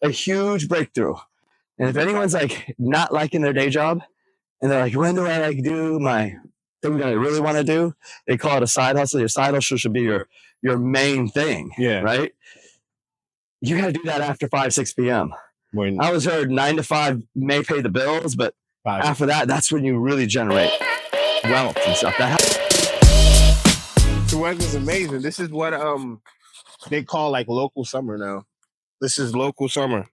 a huge breakthrough. And if anyone's like not liking their day job and they're like, when do I like do my thing that I really want to do? They call it a side hustle. Your side hustle should be your main thing. Yeah. Right. You got to do that after 5, 6 p.m. When I was heard 9 to 5 may pay the bills, but after that, that's when you really generate wealth and stuff. The weather's amazing. This is what they call like local summer now. This is local summer.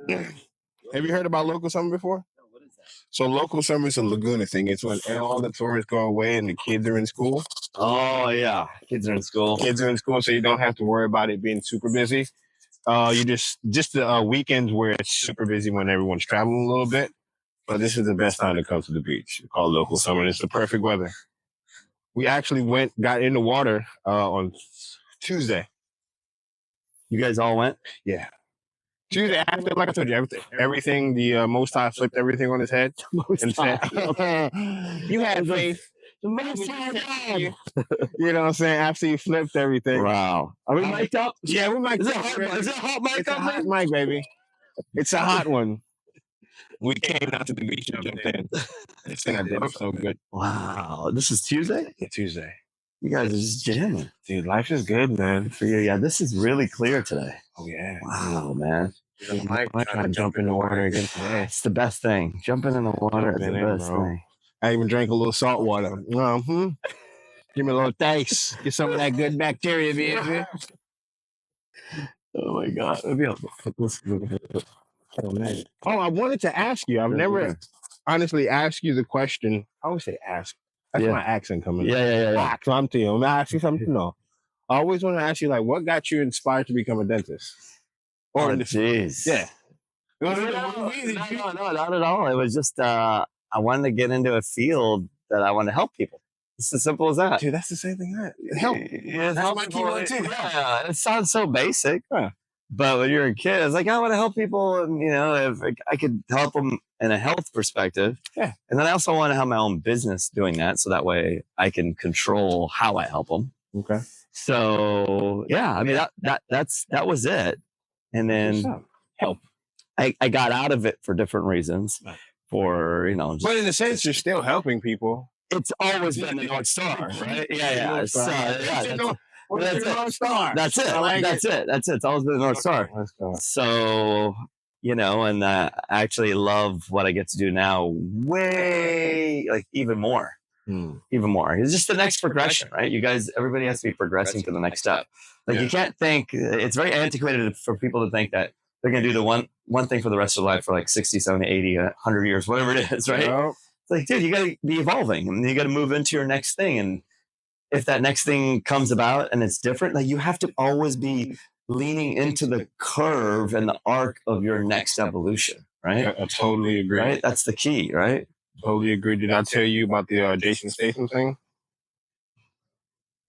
Have you heard about local summer before? What is that? So local summer is a Laguna thing. It's when all the tourists go away and the kids are in school. Oh yeah, kids are in school. Kids are in school, so you don't have to worry about it being super busy. You just the weekends where it's super busy when everyone's traveling a little bit. But this is the best time to come to the beach. It's called local summer, and it's the perfect weather. We actually got in the water on Tuesday. You guys all went? Yeah. Tuesday after, like I told you, everything. The Most High flipped everything on his head and said, "You had faith." The Most High, you know what I'm saying? After he flipped everything. Wow. Are we mic'd up? Yeah, we're mic'd up. Is it a hot mic? It's a hot mic, baby. It's a hot one. We came out to the beach and jumped in. This thing I did was so good. Wow. This is Tuesday? Yeah, Tuesday. You guys are just jamming. Dude, life is good, man. For you. Yeah, this is really clear today. Oh, yeah. Wow, man. I'm trying to jump in the water again today. It's the best thing. Jumping in the water is the best thing. I even drank a little salt water. Give me a little taste. Get some of that good bacteria, baby. Oh, my God. Maybe I'll put this. Oh, man. Oh, I wanted to ask you. I've never honestly asked you the question. I always say ask. That's my accent coming. Yeah. So I'm to you. I'm going to ask you something. No. I always want to ask you, like, what got you inspired to become a dentist? Or jeez. Yeah. No, not at all. It was just I wanted to get into a field that I want to help people. It's as simple as that. Dude, that's the same thing. Help. Yeah, that's my keyword too. Yeah, it sounds so basic. Huh. But when you're a kid, it's like, I want to help people. And, if I could help them in a health perspective. Yeah. And then I also want to have my own business doing that. So that way I can control how I help them. Okay. So, yeah, I mean, that was it. And then help. I got out of it for different reasons. For, but in a sense, you're still helping people. It's always been the North Star, right? Yeah. That's it. That's it. It's always been the North Star. So, and I actually love what I get to do now way, like, even more. Even more. It's just the next progression, right? You guys, everybody has to be progressing to the next step. Like, you can't think, it's very antiquated for people to think that they're going to do the one thing for the rest of their life for like 60, 70, 80, 100 years, whatever it is, right? Yep. It's like, dude, you got to be evolving and you got to move into your next thing. And if that next thing comes about and it's different, like, you have to always be leaning into the curve and the arc of your next evolution, right? I totally agree. Right? That's the key, right? Totally agree. Did I tell you about the Jason Statham thing?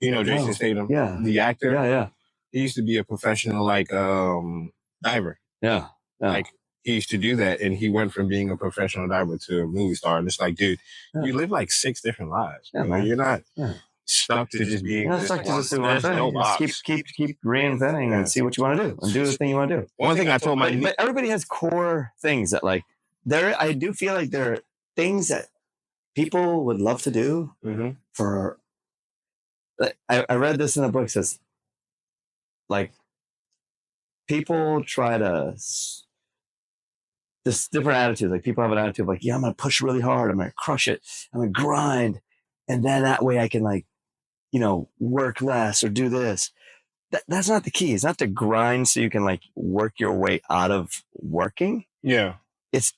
Jason Statham, the actor? Yeah. He used to be a professional, like, diver. Yeah. Like, he used to do that, and he went from being a professional diver to a movie star. And it's like, dude, you live like 6 different lives. Yeah, man. You're not stuck to just being. You're not stuck to just doing one thing. Keep reinventing and see what you want to do and do the thing you want to do. One thing I told but everybody has core things that, like, I do feel like there are things that people would love to do for. I read this in a book that says, like, people try to, this different attitude. Like, people have an attitude of, like, yeah, I'm going to push really hard. I'm going to crush it. I'm going to grind. And then that way I can, like, work less or do this. That's not the key. It's not to grind so you can, like, work your way out of working. Yeah. This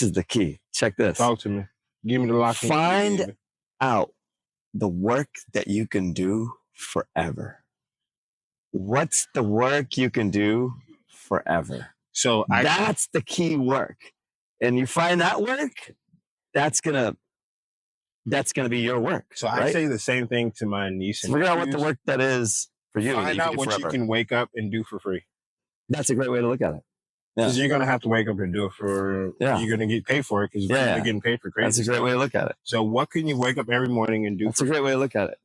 is the key. Check this. Talk to me. Give me the lock. Find out the work that you can do forever. What's the work you can do forever? So that's the key work. And you find that work, that's gonna be your work. So right? I say the same thing to my niece. So figure out what the work that is for you. Find out what you can wake up and do for free. That's a great way to look at it. Because you're going to have to wake up and do it for, you're going to get paid for it because you're getting paid for crazy. That's a great way to look at it. So what can you wake up every morning and do? That's a great way to look at it.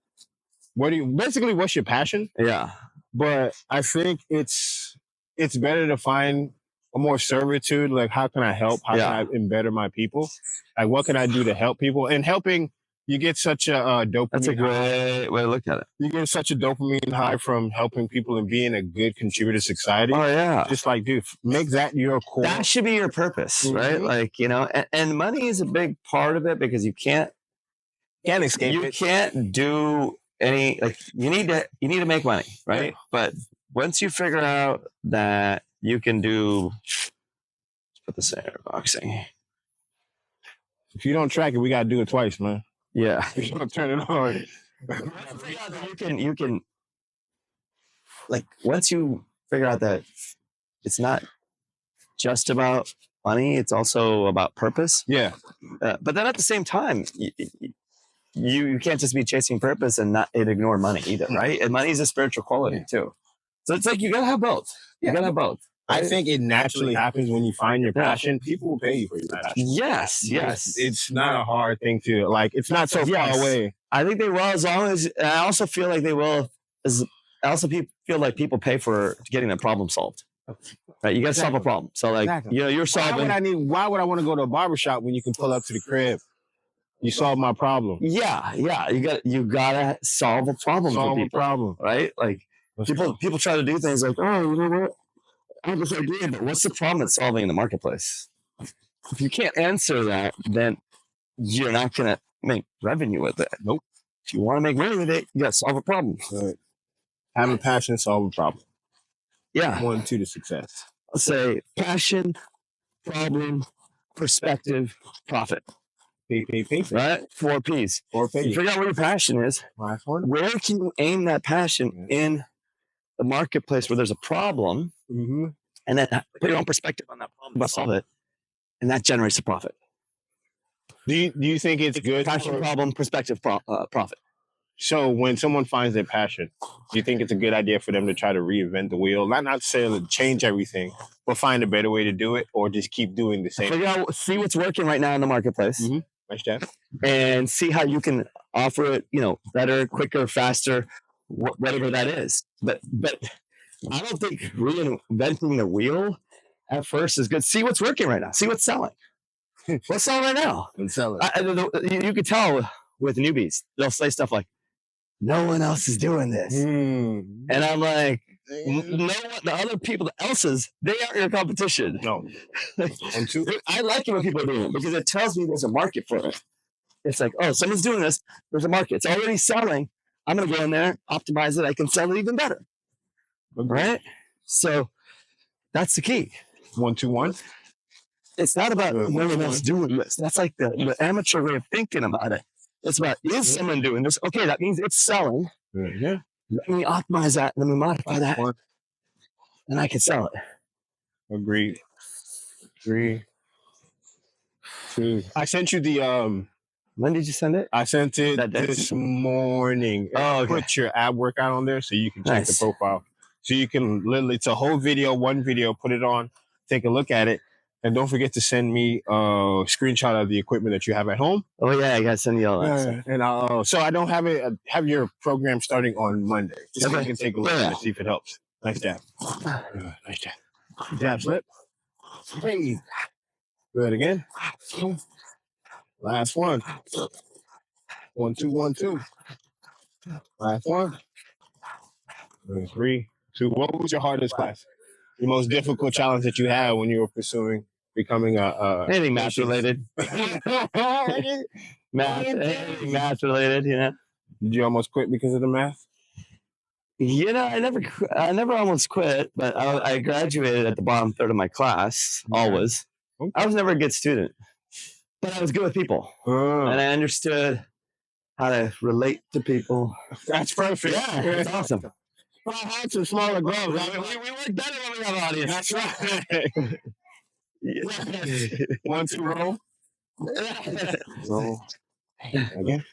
What's your passion? Yeah. But I think it's it's better to find a more servitude. Like, how can I help? How can I better my people? Like, what can I do to help people? And helping, you get such a dopamine. That's a great way to look at it. You get such a dopamine high from helping people and being a good contributor to society. Oh yeah. Just like, dude, make that your core. That should be your purpose, right? Like, you know, and money is a big part of it because you can't escape it. You can't do any, like, you need to make money, right? Yeah. But once you figure out that you can do, let's put this in boxing. If you don't track it, we gotta do it twice, man. Yeah. You don't turn it on. You can, like, once you figure out that it's not just about money, it's also about purpose. Yeah. But then at the same time, you can't just be chasing purpose and ignore money either, right? And money is a spiritual quality too. So it's like you gotta have both. You gotta have both. Right? I think it naturally happens when you find your passion. People will pay you for your passion. Yes. It's not a hard thing to, like, it's not so far away. I think they will, as long as, I also feel like they will, I also feel like people pay for getting their problem solved. Right, you got to solve a problem. So, like, you know, you're solving. Why would I want to go to a barbershop when you can pull up to the crib? You solve my problem. Yeah. You gotta solve a problem. Solve a problem, right? Like, people try to do things like, oh, you know what? I have this idea, but what's the problem it's solving in the marketplace? If you can't answer that, then you're not gonna make revenue with it. Nope. If you want to make money with it, you gotta solve a problem. Right. Have a passion, solve a problem. Yeah. 1, 2 to success. Let's say passion, problem, perspective, profit. P. Right? 4 P's. 4 P's. You figure out what your passion is. Last one. Where can you aim that passion in the marketplace where there's a problem? Mm-hmm. And then put your own perspective on that problem, solve it, and that generates a profit. Do you think it's good? Passion, problem, perspective, profit. So when someone finds their passion, do you think it's a good idea for them to try to reinvent the wheel? Not necessarily change everything, but find a better way to do it, or just keep doing the same? Figure out, see what's working right now in the marketplace. Mm-hmm. Understand? And see how you can offer it, you know, better, quicker, faster, whatever that is. But I don't think reinventing the wheel at first is good. See what's working right now. See what's selling. What's selling right now? What's selling? You could tell with newbies. They'll say stuff like, no one else is doing this. And I'm like, no one, the other people, the else's, they aren't your competition. No. I like it when people are doing it because it tells me there's a market for it. It's like, oh, someone's doing this. There's a market. It's already selling. I'm going to go in there, optimize it. I can sell it even better. Right? So that's the key. 1, 2, 1. It's not about no one else doing this. That's like the amateur way of thinking about it. It's about, is someone doing this? Okay, that means it's selling. Yeah. Let me optimize that. Let me modify that. And I can sell it. Agreed. 3, 2. I sent you the When did you send it? I sent it this morning. Oh, okay. Put your ab workout on there so you can check the profile. So you can literally, it's a whole video, one video, put it on, take a look at it. And don't forget to send me a screenshot of the equipment that you have at home. Oh yeah, I gotta send you all that. And so I don't have it. Have your program starting on Monday. Just so you can take a look at it, see if it helps. Nice jab. Nice jab. Jab slip. Hey. Good again. Last one. 1, 2, 1, 2. Last one. 3, 2. What was your hardest class? The most difficult challenge that you had when you were pursuing becoming anything math related. math related, you know. Did you almost quit because of the math? You know, I never almost quit, but I graduated at the bottom third of my class, always. Okay. I was never a good student, but I was good with people. And I understood how to relate to people. That's perfect. Yeah, that's awesome. Well, I had some smaller gloves. We work better when we have an audience. That's right. 1, 2, roll. Roll. Again.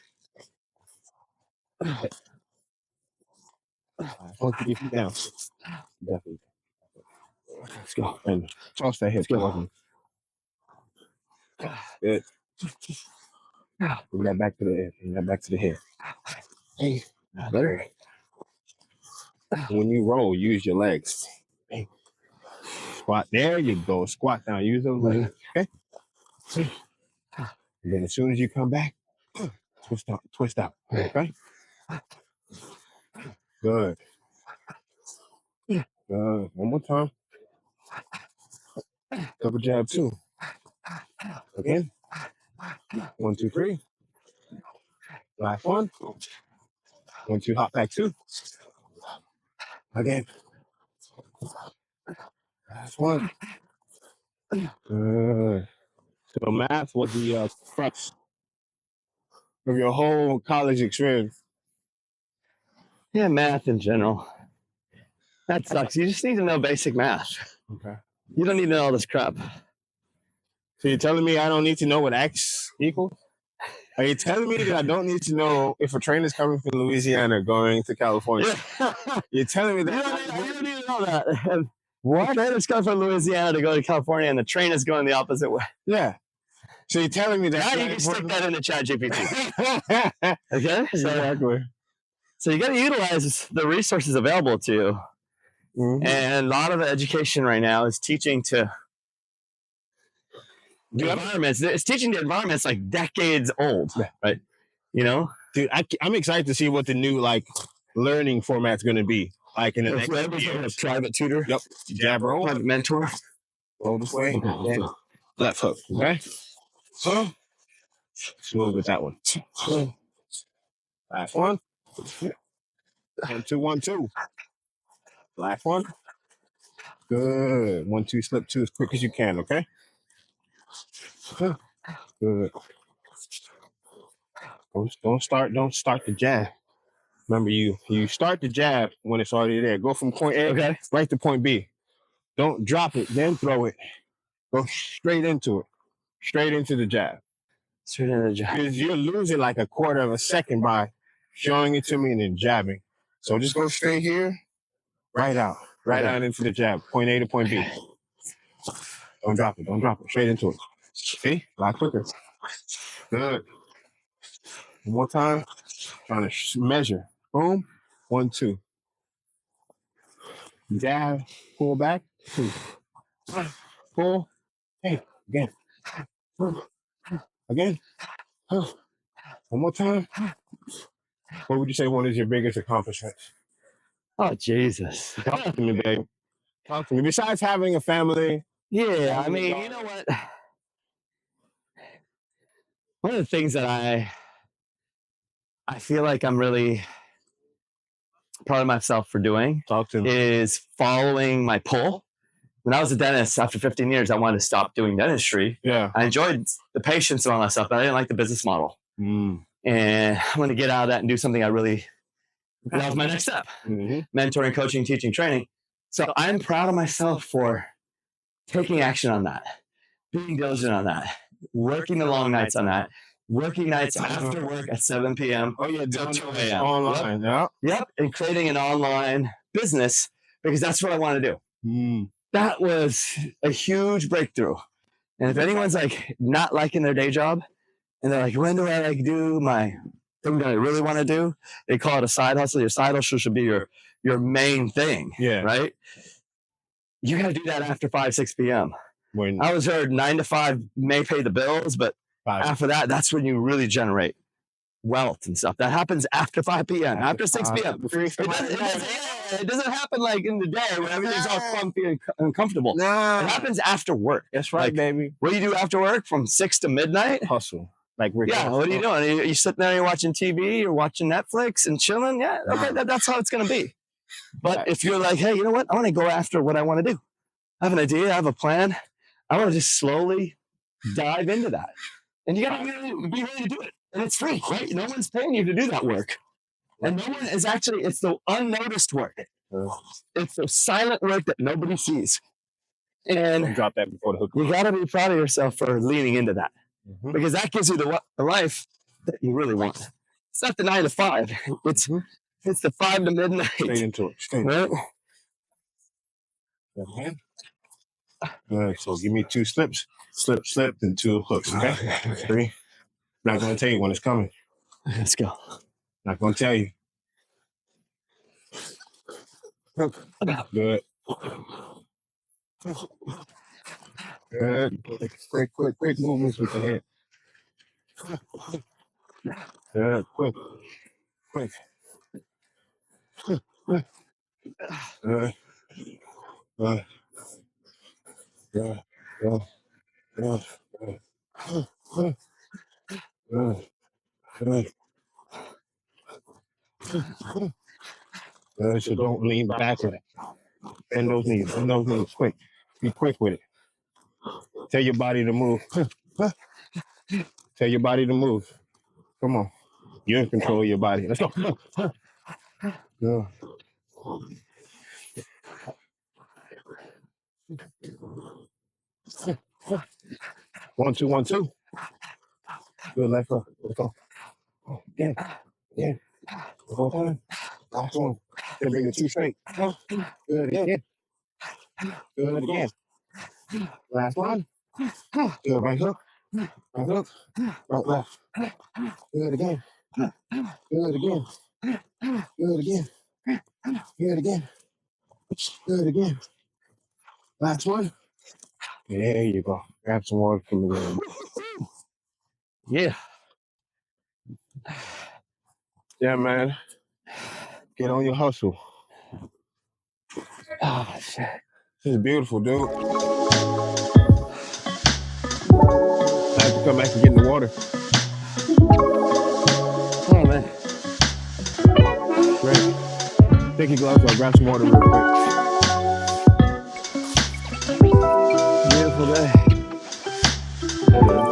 I'll keep you down. Definitely. Let's go. And toss that hip. Good. Bring that back to the head. Bring that back to the head. Hey. Better. When you roll, use your legs. Squat. There you go. Squat down. Use those legs. Okay. And then as soon as you come back, twist out. Twist out. Okay. Good. Good. One more time. Double jab two. Again. 1, 2, 3. Last one. 1, 2. Hop back two. Again. Last one. Good. So math was the crux of your whole college experience. Yeah, math in general. That sucks. You just need to know basic math. Okay. You don't need to know all this crap. So you're telling me I don't need to know what X equals? Are you telling me that I don't need to know if a train is coming from Louisiana going to California? Yeah. You're telling me that You don't need to know that. What? The train is coming from Louisiana to go to California, and the train is going the opposite way. Yeah. So you're telling me that now you can stick that into ChatGPT. Okay? Exactly. So you got to utilize the resources available to you. Mm-hmm. And a lot of the education right now is teaching to the environments. It's teaching the environments like decades old, right? You know? Dude, I'm excited to see what the new learning format's going to be. Like in the next year. A private tutor. Yep. Jab roll. Private mentor. Roll this way. Okay. Left hook. Okay. So, smooth with that one. Last one. And 2, 1, 2. Last one. Good. 1, 2, slip 2 as quick as you can, okay? Good. Don't start the jab. Remember, you start the jab when it's already there. Go from point A right to point B. Don't drop it, then throw it. Go straight into it. Straight into the jab. Straight into the jab. Because you're losing like a quarter of a second by showing it to me and then jabbing. So just go straight here, right out. Right out into the jab. Point A to point B. Don't drop it. Don't drop it. Straight into it. See? A lot quicker. Good. One more time. Trying to measure. Boom. 1, 2. Jab. Pull back. 2. Pull. Hey. Again. Again. One more time. What would you say one is your biggest accomplishments? Oh, Jesus. Talk to me, babe. Talk to me. Besides having a family. Yeah, I mean, you know what? One of the things that I feel like I'm really proud of myself for doing is following my pull. When I was a dentist, after 15 years, I wanted to stop doing dentistry. Yeah. I enjoyed the patients and all that stuff, but I didn't like the business model. And I wanted to get out of that and do something that was my next step. Mentoring, coaching, teaching, training. So I'm proud of myself for taking action on that, being diligent on that, working the long nights on that, working nights after work at 7 p.m. Oh, yeah, till 2 a.m. Online. Yep. And creating an online business because that's what I want to do. That was a huge breakthrough. And if anyone's like not liking their day job and they're like, when do I do my thing that I really want to do? They call it a side hustle. Your side hustle should be your main thing. Yeah. Right? You got to do that after 5, 6 p.m. When I was heard 9 to 5 may pay the bills, but after that, that's when you really generate wealth and stuff. That happens after 5 p.m. After 6 p.m. It doesn't happen like in the day when everything's all comfy and comfortable. It happens after work. That's right, baby. What do you do after work from 6 to midnight? Hustle. Like we're what are you doing? You sitting there, you're watching TV, you're watching Netflix and chilling. Yeah, okay, that's how it's going to be. But if you're like, hey, you know what? I want to go after what I want to do. I have an idea. I have a plan. I want to just slowly dive into that. And you got to be ready to do it. And it's free, right? No one's paying you to do that work. And no one is actually, it's the unnoticed work. It's the silent work that nobody sees. And don't drop that before the hook. You got to be proud of yourself for leaning into that. Because that gives you the life that you really want. It's not the 9 to 5. It's the 5 to midnight. Straight into it. Straight right? Okay. Good. So give me 2 slips. Slip, and 2 hooks. Okay. 3. I'm not going to tell you when it's coming. Let's go. Not going to tell you. Good. Good. Quick movements with the head. Good. Quick. Good. Good. Good. Good. Good. Good. Good. Good. Good. Good. So don't lean back with it. Bend those knees. Bend those knees. Quick. Be quick with it. Tell your body to move. Tell your body to move. Come on. You're in control of your body. Let's go. Good. 1, 2, 1, 2. Good. Let's go. Let's go. Again. Again. One more time. Last one. Then bring the 2 straight. Good again. Good again. Last one. Good. Right hook. Right hook. Right left. Good again. Good again. Good again. Good again. Good again. Last one. There you go. Grab some water from the room. Yeah. Yeah, man. Get on your hustle. Oh, shit. This is beautiful, dude. I have to come back and get in the water. Oh, man. Great. Take your gloves off. Grab some water real quick. Beautiful day. Good.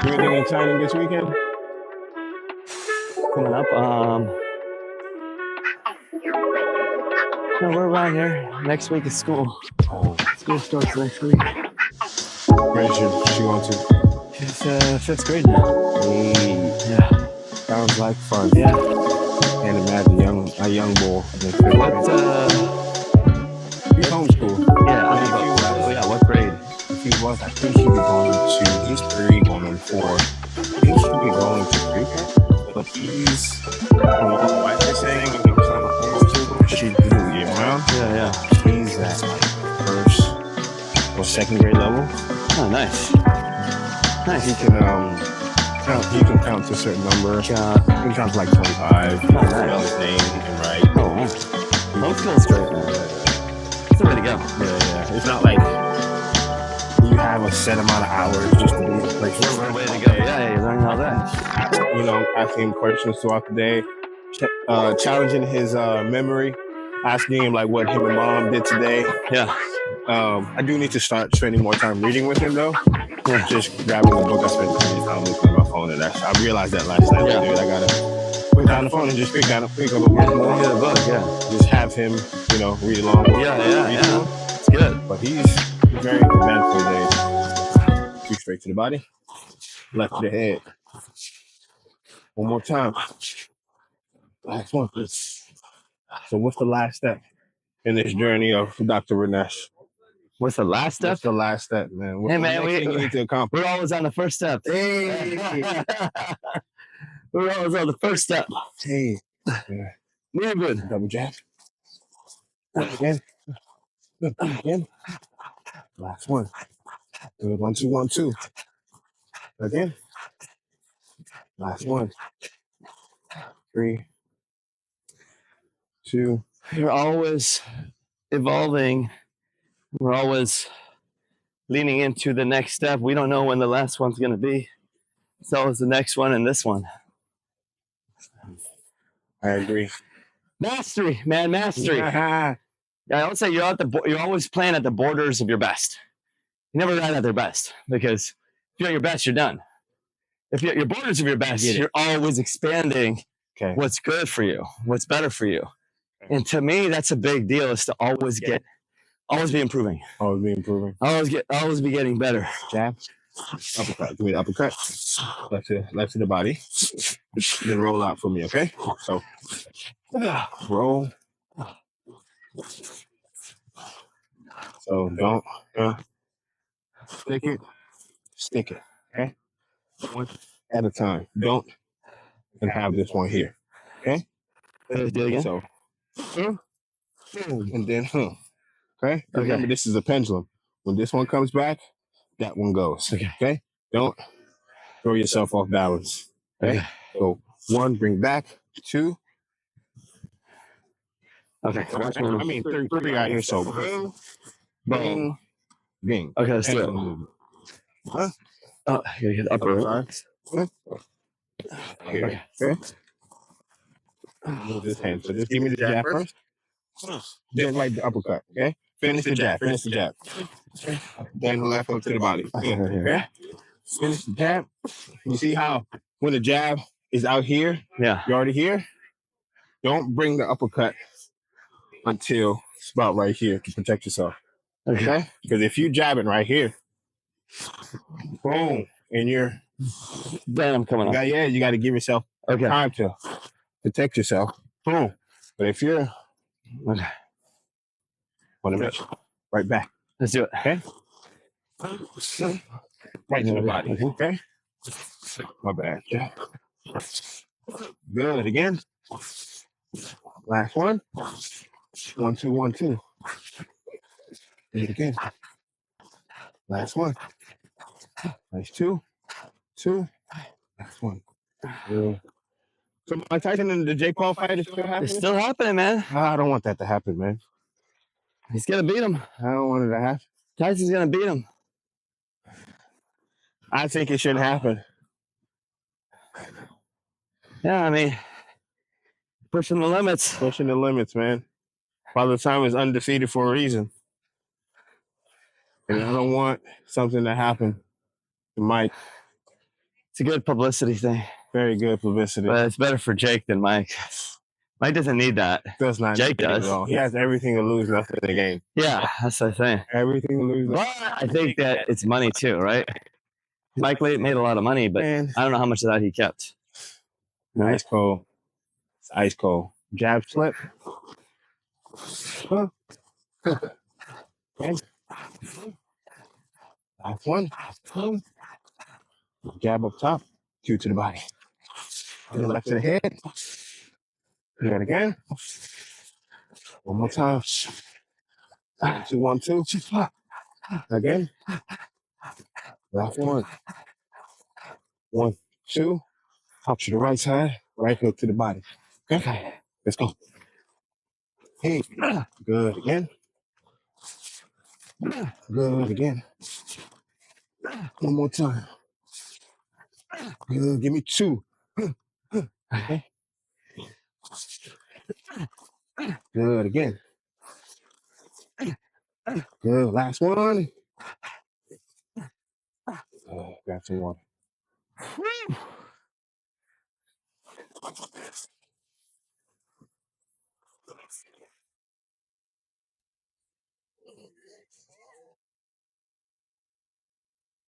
Do anything exciting this weekend? Coming up, no, we're around here. Next week is school. School starts next week. Where should she going to? She's 5th grade now. Hey, Yeah. sounds like fun. Yeah. Can't imagine a young boy. What, He's homeschooled. Yeah, what grade? If he was, I think he'd be going to, he's 3, going on 4. I think he'd be going to pre-K, but he's, from what my wife is saying, when he was on the homeschool, she do year round. Yeah. He's at like 1st or 2nd grade level. Oh, nice. He can count to a certain number. He can count to like 25. He can spell his name, he can write. Oh, wow. Homeschool's great, man. It's the way to go. Yeah. It's not like you have a set amount of hours just to be like, It's the way to go. Yeah, you're learning all that. Asking him questions throughout the day, challenging his memory, asking him like what him and mom did today. Yeah. I do need to start spending more time reading with him though. Yeah. Just grabbing the book, I spent too many time looking at my phone, and I realized that last night. Dude, I gotta put down the phone and just pick up a book. Get a book. Yeah. Just have him, read along with. Yeah. It's good. But he's very advanced for his age. 2 straight to the body, left to the head. One more time. Last one. So what's the last step in this journey of Dr. Ranesh? What's the last step? What's the last step, man? What's hey, man, we need to accomplish? We're always on the first step. Hey. We're always on the first step. Hey. Yeah, good. Double jab. Again. Again. Last one. Good. 1, 2, 1, 2. Again. Last one. 3, 2. You're always evolving. We're always leaning into the next step. We don't know when the last one's going to be. It's always the next one and this one. I agree. Mastery, man, mastery. I would say you're always playing at the borders of your best. You never ride at their best, because if you're at your best, you're done. If you're at your borders of your best, you're always expanding what's good for you, what's better for you. And to me, that's a big deal, is to always Always be improving. Always be improving. Always be getting better. Jab. Uppercut. Give me the uppercut. Left to the body. Then roll out for me, okay? So roll. So don't stick it. Okay? One at a time. Don't and have this one here. Okay? Do it again. So and then okay? Remember, this is a pendulum. When this one comes back, that one goes. Okay? Don't throw yourself off balance. Okay? So 1, bring back. 2. Okay. I mean, 3 out here. So boom, bing, bing. Okay, let's do it. Huh? Oh, you gotta get upper. Here. Okay? Move this hand. So just give me the jab first. Then right the uppercut. Okay? Finish the jab. Finish the jab. Then the left hook to the body. Okay? Finish the jab. You see how when the jab is out here, Yeah, you're already here? Don't bring the uppercut until it's about right here to protect yourself. Okay? Because if you jab it right here, boom, and you're then I'm coming up. you got to give yourself time to protect yourself. Boom. But if you're want to make right back. Let's do it. Okay? Right to the body. Okay? My bad. Yeah. Good. Again. Last one. 1, 2, 1, 2. Do it again. Last one. Nice. 2, 2. Last one. Yeah. So Mike Tyson and the Jake Paul fight is still happening? It's still happening, man. I don't want that to happen, man. He's gonna beat him. I don't want it to happen. Tyson's gonna beat him. I think it shouldn't happen. Yeah, I mean, pushing the limits. Pushing the limits, man. Father Time is undefeated for a reason. And I don't want something to happen to Mike. It's a good publicity thing. Very good publicity. But it's better for Jake than Mike. Mike doesn't need that. Does not. Jake does. He has everything to lose, nothing in the game. Yeah, that's the thing. Everything to lose. But I think that it's money too, right? Mike made a lot of money, but Man. I don't know how much of that he kept. Ice cold. It's ice cold. Jab slip. Okay. Last one. Jab up top. 2 to the body. And left to the head. Do that again. One more time. 1, 2, 1, 2. Again. Last one. 1, 2. Hop to the right side. Right hook to the body. Okay. Let's go. Hey. Good again. Good again. One more time. Good. Give me 2. Okay. Good again. Good. Last one. Grab some water.